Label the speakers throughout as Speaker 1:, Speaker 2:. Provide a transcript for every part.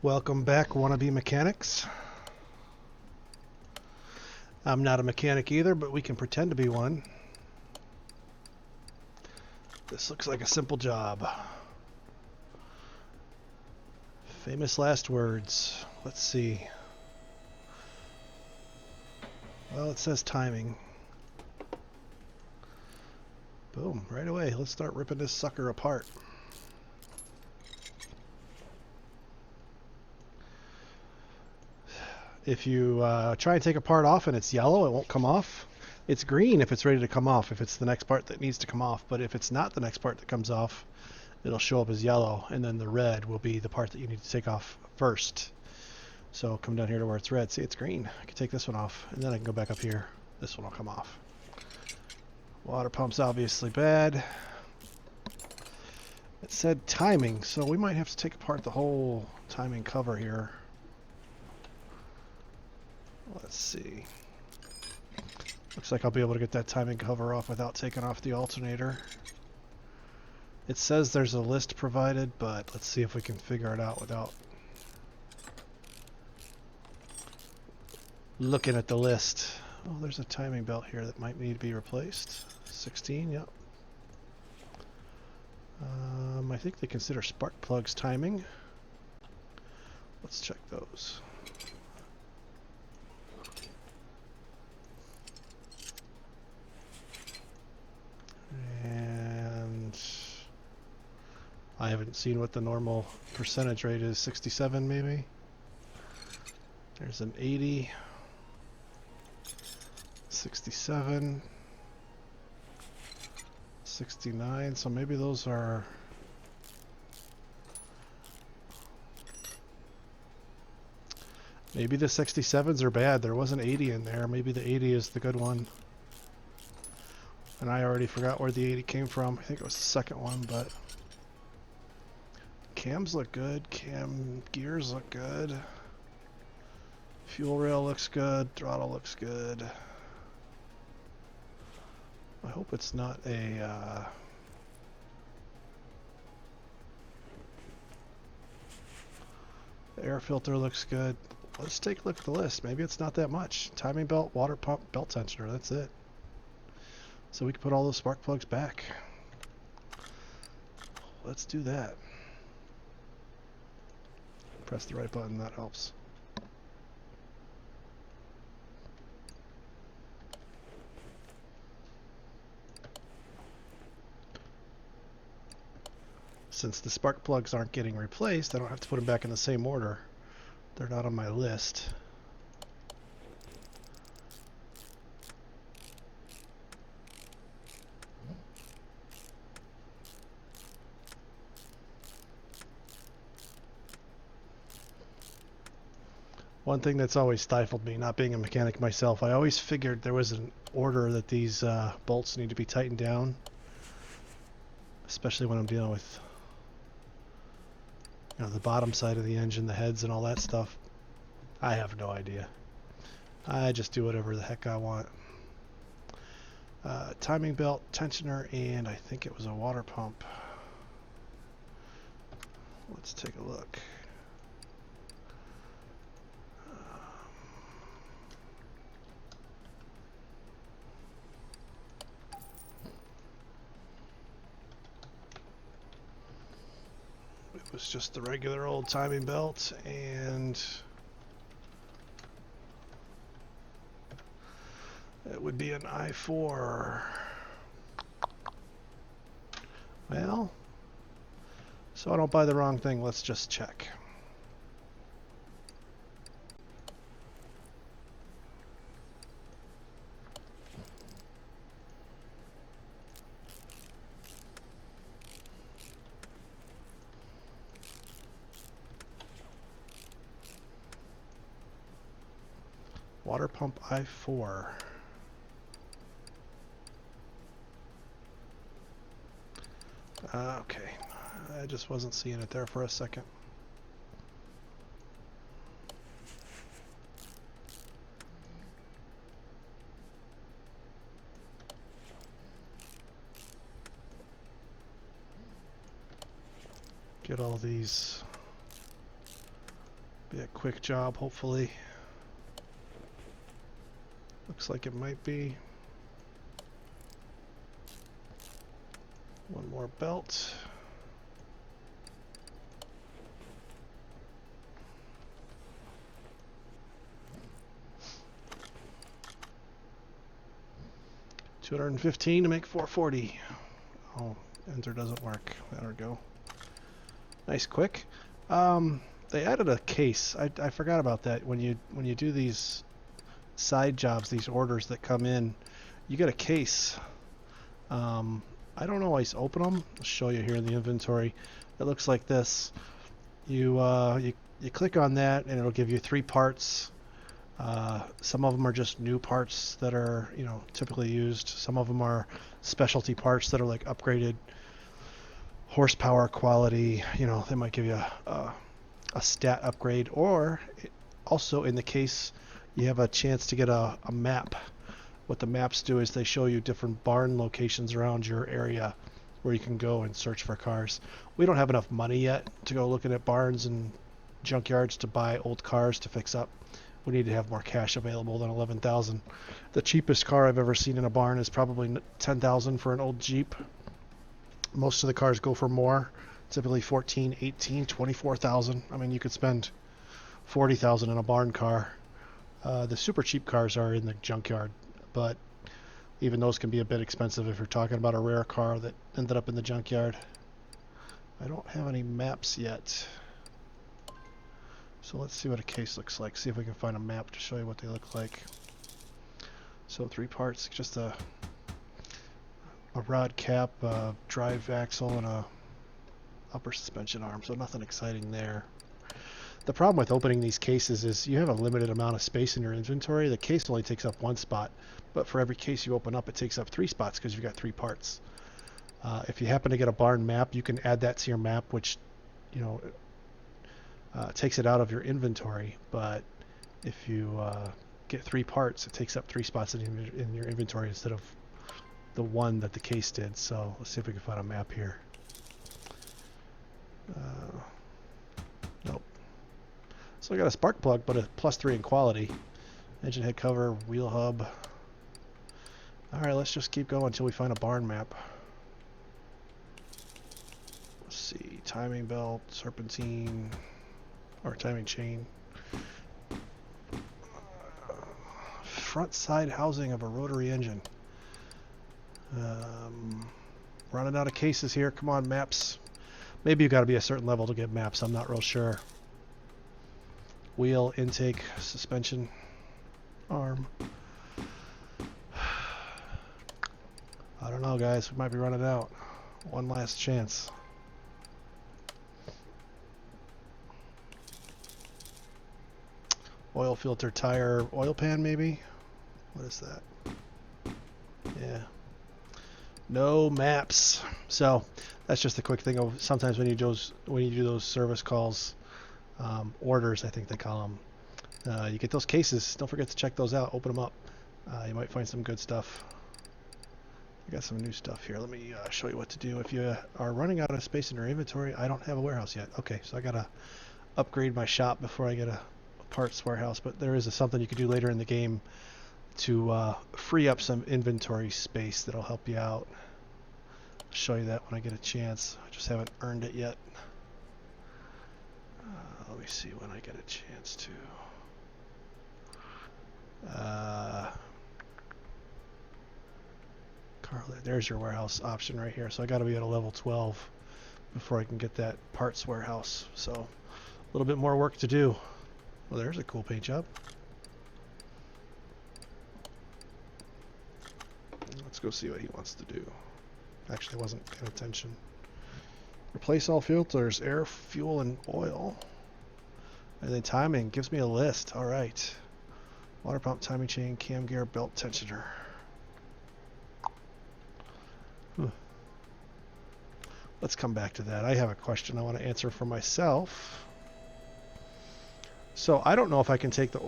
Speaker 1: Welcome back, wannabe mechanics. I'm not a mechanic either, but we can pretend to be one. This looks like a simple job. Famous last words. Let's see. Well, it says timing. Boom, right away. Let's start ripping this sucker apart. If you try and take a part off and it's yellow, it won't come off. It's green if it's ready to come off, if it's the next part that needs to come off. But if it's not the next part that comes off, it'll show up as yellow, and then the red will be the part that you need to take off first. So come down here to where it's red. See, it's green. I can take this one off, and then I can go back up here. This one will come off. Water pump's obviously bad. It said timing, so we might have to take apart the whole timing cover here. Let's see. Looks like I'll be able to get that timing cover off without taking off the alternator. It says there's a list provided, but let's see if we can figure it out without looking at the list. Oh, there's a timing belt here that might need to be replaced. 16, yep. I think they consider spark plugs timing. Let's check those. And I haven't seen what the normal percentage rate is. 67 maybe. There's an 80. 67. 69. So maybe those are... Maybe the 67s are bad. There was an 80 in there. Maybe the 80 is the good one. And I already forgot where the 80 came from. I think it was the second one, but... Cams look good. Cam gears look good. Fuel rail looks good. Throttle looks good. I hope it's not a... The air filter looks good. Let's take a look at the list. Maybe it's not that much. Timing belt, water pump, belt tensioner. That's it. So we can put all those spark plugs back. Let's do that. Press the right button. That helps. Since the spark plugs aren't getting replaced, I don't have to put them back in the same order. They're not on my list. One thing that's always stifled me, not being a mechanic myself, I always figured there was an order that these bolts need to be tightened down, especially when I'm dealing with, you know, the bottom side of the engine, the heads and all that stuff. I have no idea. I just do whatever the heck I want. Timing belt, tensioner, and I think it was a water pump. Let's take a look. It was just the regular old timing belt, and it would be an I4. Well, so I don't buy the wrong thing, let's just check. Water pump I4. Okay, I just wasn't seeing it there for a second. Get all these Be a quick job, hopefully. Looks like it might be. One more belt. $215 to make 440. Oh, enter doesn't work. There we go. Nice quick. They added a case. I forgot about that. When you do these side jobs, these orders that come in, you get a case. I don't always open them. I'll show you here in the inventory. It looks like this. You click on that and it'll give you 3 parts. Some of them are just new parts that are, you know, typically used. Some of them are specialty parts that are like upgraded horsepower quality. You know, they might give you a stat upgrade, or also in the case you have a chance to get a map. What the maps do is they show you different barn locations around your area where you can go and search for cars. We don't have enough money yet to go looking at barns and junkyards to buy old cars to fix up. We need to have more cash available than $11,000. The cheapest car I've ever seen in a barn is probably $10,000 for an old Jeep. Most of the cars go for more, typically $14,000, $18,000, $24,000. I mean, you could spend $40,000 in a barn car. The super cheap cars are in the junkyard, but even those can be a bit expensive if you're talking about a rare car that ended up in the junkyard. I don't have any maps yet. So let's see what a case looks like. See if we can find a map to show you what they look like. So 3 parts, just a rod cap, a drive axle, and a upper suspension arm. So nothing exciting there. The problem with opening these cases is you have a limited amount of space in your inventory. The case only takes up 1 spot, but for every case you open up, it takes up 3 spots because you've got 3 parts. If you happen to get a barn map, you can add that to your map, which, you know, takes it out of your inventory. But if you get 3 parts, it takes up 3 spots in your inventory instead of the 1 that the case did. So let's see if we can find a map here. Nope. So I got a spark plug, but a +3 in quality. Engine head cover, wheel hub. Alright, let's just keep going until we find a barn map. Let's see, timing belt, serpentine, or timing chain. Front side housing of a rotary engine. Running out of cases here. Come on, maps. Maybe you got to be a certain level to get maps. I'm not real sure. Wheel, intake, suspension, arm. I don't know, guys. We might be running out. One last chance. Oil filter, tire, oil pan, maybe? What is that? Yeah. No maps. So that's just a quick thing of sometimes when you do those service calls, orders, I think they call them. You get those cases. Don't forget to check those out. Open them up. You might find some good stuff. I got some new stuff here. Let me show you what to do if you are running out of space in your inventory. I don't have a warehouse yet. Okay, so I gotta upgrade my shop before I get a parts warehouse. But there is something you can do later in the game to free up some inventory space that'll help you out. I'll show you that when I get a chance. I just haven't earned it yet. Let me see when I get a chance to. There's your warehouse option right here. So I got to be at a level 12 before I can get that parts warehouse. So a little bit more work to do. Well, there's a cool paint job. Let's go see what he wants to do. Actually, I wasn't paying attention. Replace all filters, air, fuel, and oil. And then timing gives me a list. All right. Water pump, timing chain, cam gear, belt tensioner. Let's come back to that. I have a question I want to answer for myself. So I don't know if I can take the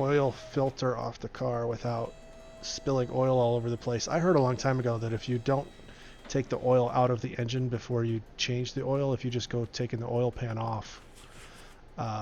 Speaker 1: oil filter off the car without spilling oil all over the place. I heard a long time ago that if you don't take the oil out of the engine before you change the oil, if you just go taking the oil pan off,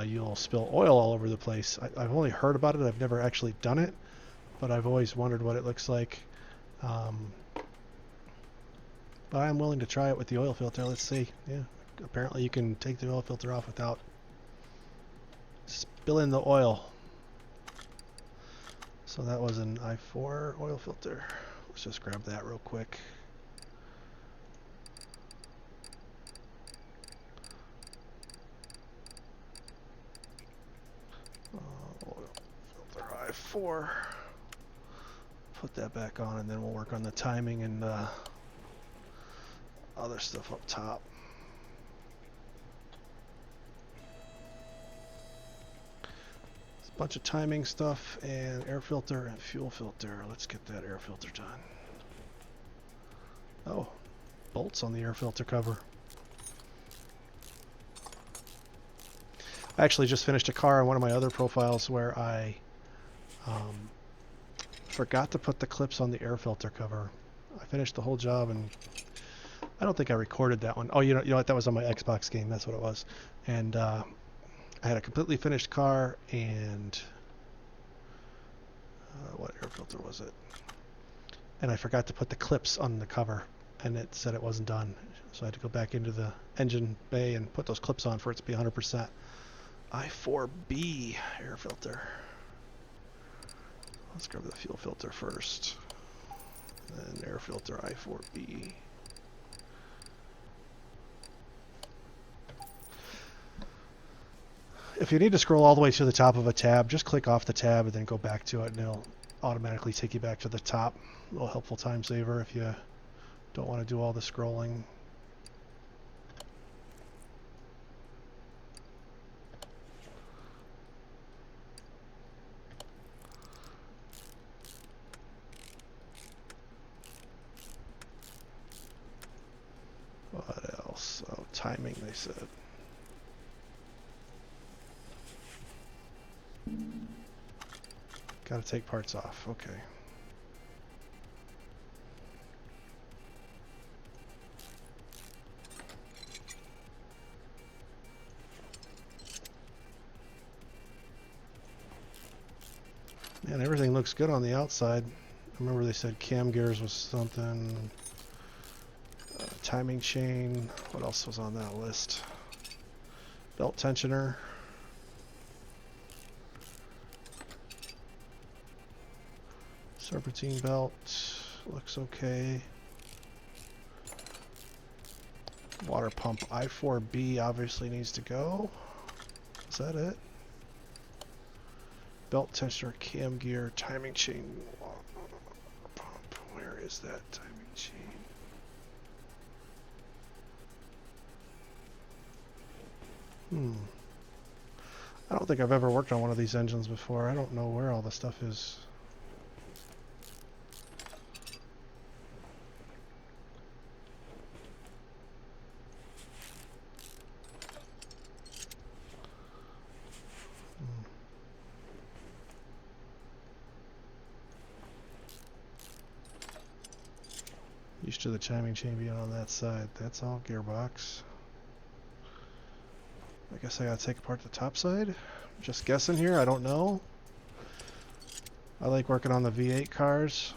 Speaker 1: you'll spill oil all over the place. I've only heard about it. I've never actually done it, but I've always wondered what it looks like. But I'm willing to try it with the oil filter. Let's see. Yeah, apparently you can take the oil filter off without spilling the oil. So that was an i4 oil filter. Let's just grab that real quick. Oil filter i4. Put that back on, and then we'll work on the timing and other stuff up top. It's a bunch of timing stuff and air filter and fuel filter. Let's get that air filter done. Oh, bolts on the air filter cover. I actually just finished a car on one of my other profiles where I forgot to put the clips on the air filter cover. I finished the whole job, and I don't think I recorded that one. Oh, you know what? That was on my Xbox game. That's what it was. And I had a completely finished car, and what air filter was it? And I forgot to put the clips on the cover, and it said it wasn't done. So I had to go back into the engine bay and put those clips on for it to be 100%. i4B air filter. Let's grab the fuel filter first. Then air filter i4B. If you need to scroll all the way to the top of a tab, just click off the tab and then go back to it, and it'll automatically take you back to the top. A little helpful time saver if you don't want to do all the scrolling. What else? Oh, timing, they said. Got to take parts off. Okay. Man, everything looks good on the outside. I remember they said cam gears was something. Timing chain. What else was on that list? Belt tensioner. Serpentine belt. Looks okay. Water pump i4B obviously needs to go. Is that it? Belt tensioner, cam gear, timing chain. Water pump. Where is that timing chain? I don't think I've ever worked on one of these engines before. I don't know where all the stuff is. Used to the timing chain being on that side. That's all gearbox. I guess I gotta take apart the top side. Just guessing here, I don't know. I like working on the V8 cars.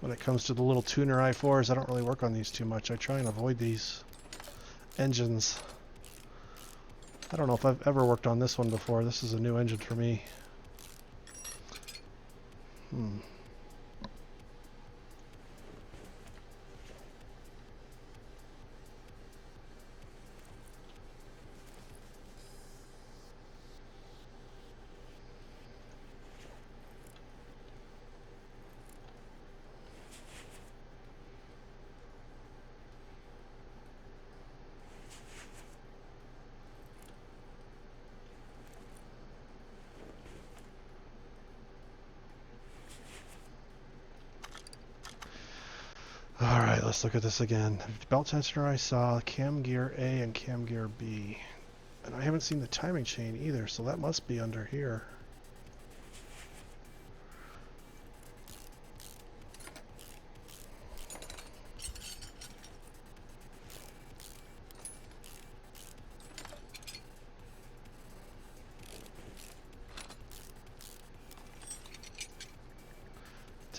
Speaker 1: When it comes to the little tuner i4s, I don't really work on these too much. I try and avoid these engines. I don't know if I've ever worked on this one before. This is a new engine for me. Alright, let's look at this again. Belt tensioner I saw, cam gear A and cam gear B. And I haven't seen the timing chain either, so that must be under here.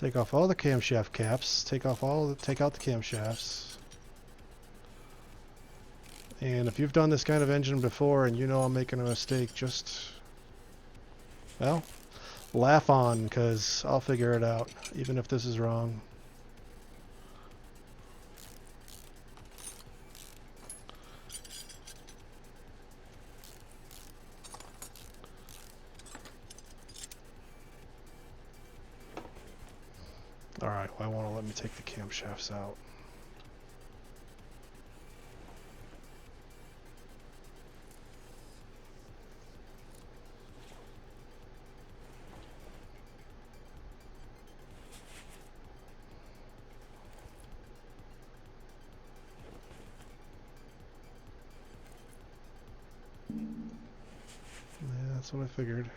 Speaker 1: Take off all the camshaft caps. Take out the camshafts. And if you've done this kind of engine before and you know I'm making a mistake, just, well, laugh on, because I'll figure it out, even if this is wrong. Alright, why won't it let me take the camshafts out? Yeah, that's what I figured.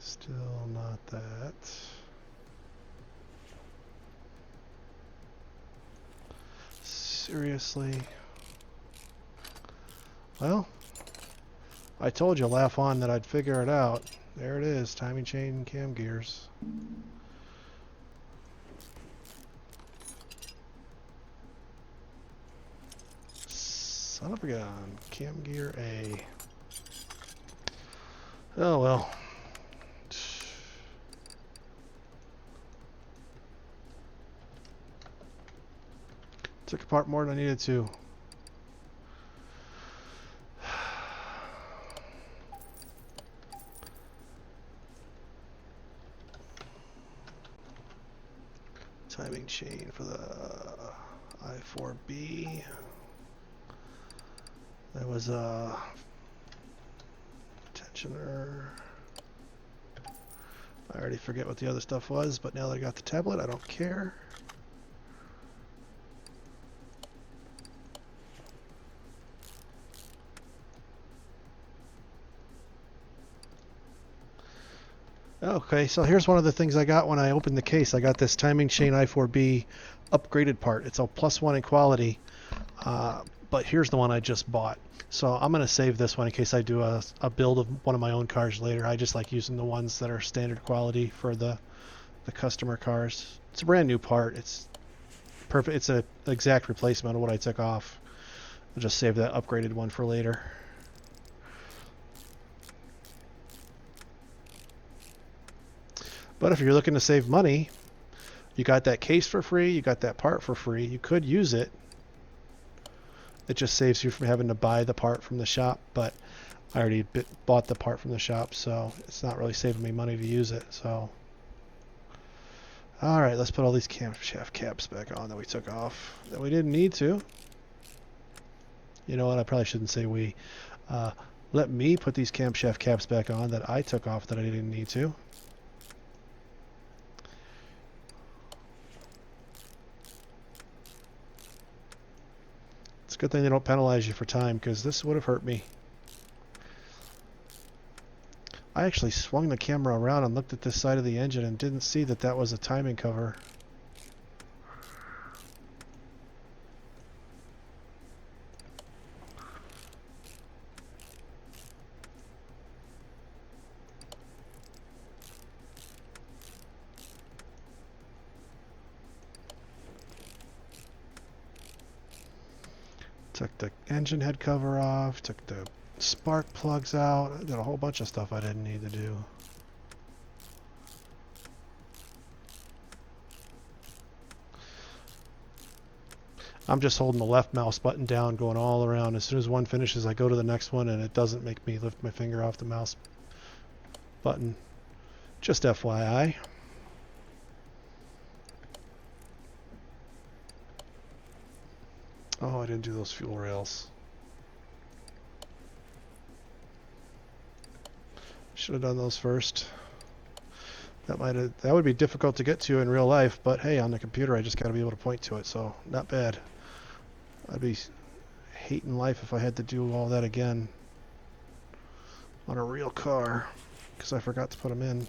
Speaker 1: Still not that. Seriously? Well, I told you, laugh on, that I'd figure it out. There it is, timing chain and cam gears. Son of a gun. Cam gear A. Oh well. Took apart more than I needed to. Timing chain for the I4B. There was a tensioner. I already forget what the other stuff was, but now that I got the tablet, I don't care. Okay, so here's one of the things I got when I opened the case. I got this timing chain I4B upgraded part. It's a +1 in quality, but here's the one I just bought. So I'm going to save this one in case I do a build of one of my own cars later. I just like using the ones that are standard quality for the customer cars. It's a brand new part. It's perfect. It's an exact replacement of what I took off. I'll just save that upgraded one for later. But if you're looking to save money, you got that case for free, you got that part for free. You could use it. It just saves you from having to buy the part from the shop, but I already bought the part from the shop, so it's not really saving me money to use it. So, all right, let's put all these camshaft caps back on that we took off that we didn't need to. You know what? I probably shouldn't say we. Let me put these camshaft caps back on that I took off that I didn't need to. It's a good thing they don't penalize you for time, because this would have hurt me. I actually swung the camera around and looked at this side of the engine and didn't see that that was a timing cover. Took the engine head cover off, took the spark plugs out. I did a whole bunch of stuff I didn't need to do. I'm just holding the left mouse button down, going all around. As soon as one finishes, I go to the next one, and it doesn't make me lift my finger off the mouse button. Just FYI. Oh, I didn't do those fuel rails. Should have done those first. That would be difficult to get to in real life, but hey, on the computer I just got to be able to point to it, so not bad. I'd be hating life if I had to do all that again on a real car because I forgot to put them in.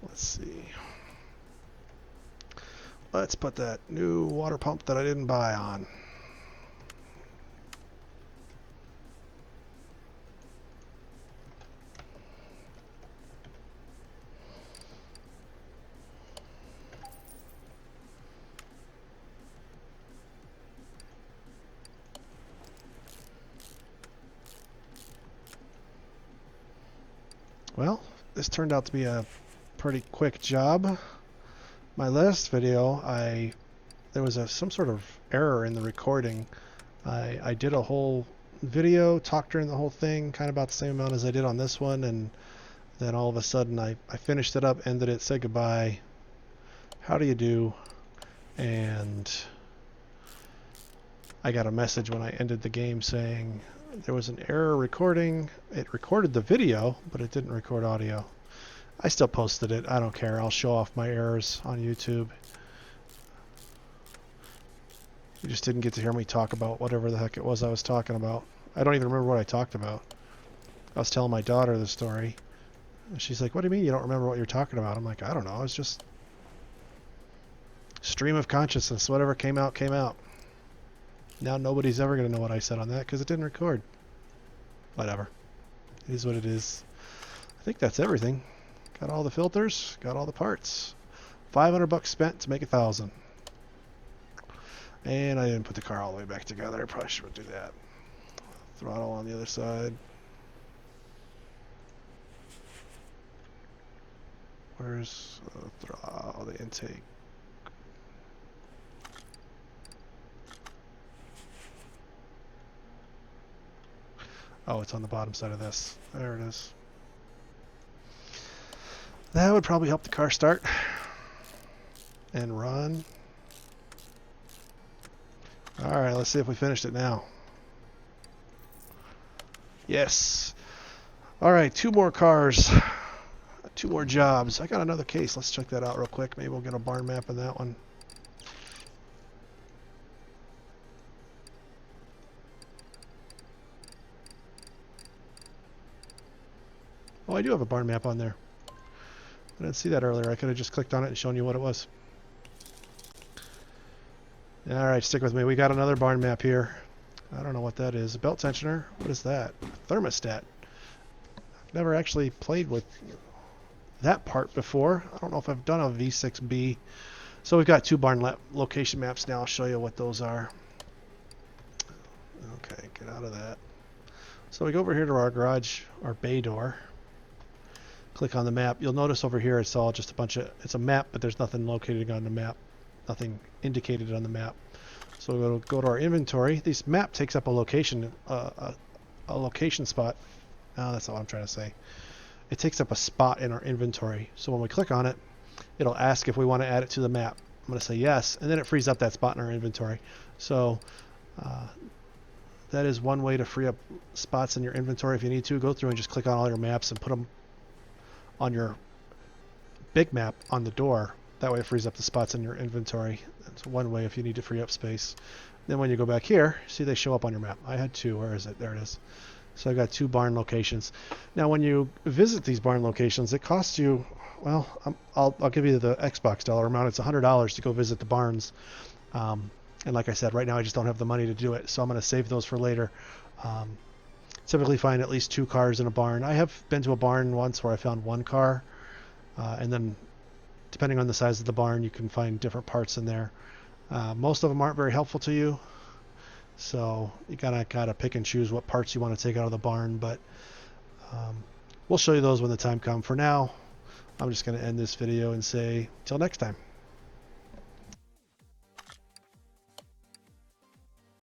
Speaker 1: Let's see. Let's put that new water pump that I didn't buy on. Well, this turned out to be a pretty quick job. My last video, there was some sort of error in the recording. I did a whole video, talked during the whole thing, kind of about the same amount as I did on this one, and then all of a sudden I finished it up, ended it, said goodbye, how do you do, and I got a message when I ended the game saying there was an error recording. It recorded the video, but it didn't record audio. I still posted it. I don't care. I'll show off my errors on YouTube. You just didn't get to hear me talk about whatever the heck it was I was talking about. I don't even remember what I talked about. I was telling my daughter the story. And she's like, what do you mean you don't remember what you're talking about? I'm like, I don't know. It's just stream of consciousness. Whatever came out, came out. Now nobody's ever going to know what I said on that because it didn't record. Whatever. It is what it is. I think that's everything. Got all the filters, got all the parts. $500 spent to make 1,000. And I didn't put the car all the way back together. I probably should do that. Throttle on the other side. Where's the intake? Oh, it's on the bottom side of this. There it is. That would probably help the car start and run. Alright, let's see if we finished it now. Yes. Alright, 2 more cars. 2 more jobs. I got another case. Let's check that out real quick. Maybe we'll get a barn map in that one. Oh, I do have a barn map on there. I didn't see that earlier. I could have just clicked on it and shown you what it was. Alright, stick with me. We got another barn map here. I don't know what that is. A belt tensioner? What is that? A thermostat. I've never actually played with that part before. I don't know if I've done a V6B. So we've got 2 barn location maps now. I'll show you what those are. Okay, get out of that. So we go over here to our garage, our bay door. Click on the map. You'll notice over here it's all just a bunch of, it's a map, but there's nothing located on the map. Nothing indicated on the map. So we'll go to our inventory. This map takes up a location, a location spot. Oh, that's not what I'm trying to say. It takes up a spot in our inventory. So when we click on it, it'll ask if we want to add it to the map. I'm going to say yes, and then it frees up that spot in our inventory. So that is one way to free up spots in your inventory. If you need to, go through and just click on all your maps and put them on your big map on the door. That way it frees up the spots in your inventory. That's one way if you need to free up space. Then when you go back here, see they show up on your map. I had 2. Where is it? There it is. So I got 2 barn locations. Now when you visit these barn locations, it costs you, well, I'll give you the Xbox dollar amount. It's $100 to go visit the barns. And like I said, right now I just don't have the money to do it. So I'm going to save those for later. Typically find at least 2 cars in a barn. I have been to a barn once where I found 1 car. And then depending on the size of the barn, you can find different parts in there. Most of them aren't very helpful to you. So you gotta pick and choose what parts you want to take out of the barn, but we'll show you those when the time comes. For now, I'm just going to end this video and say till next time.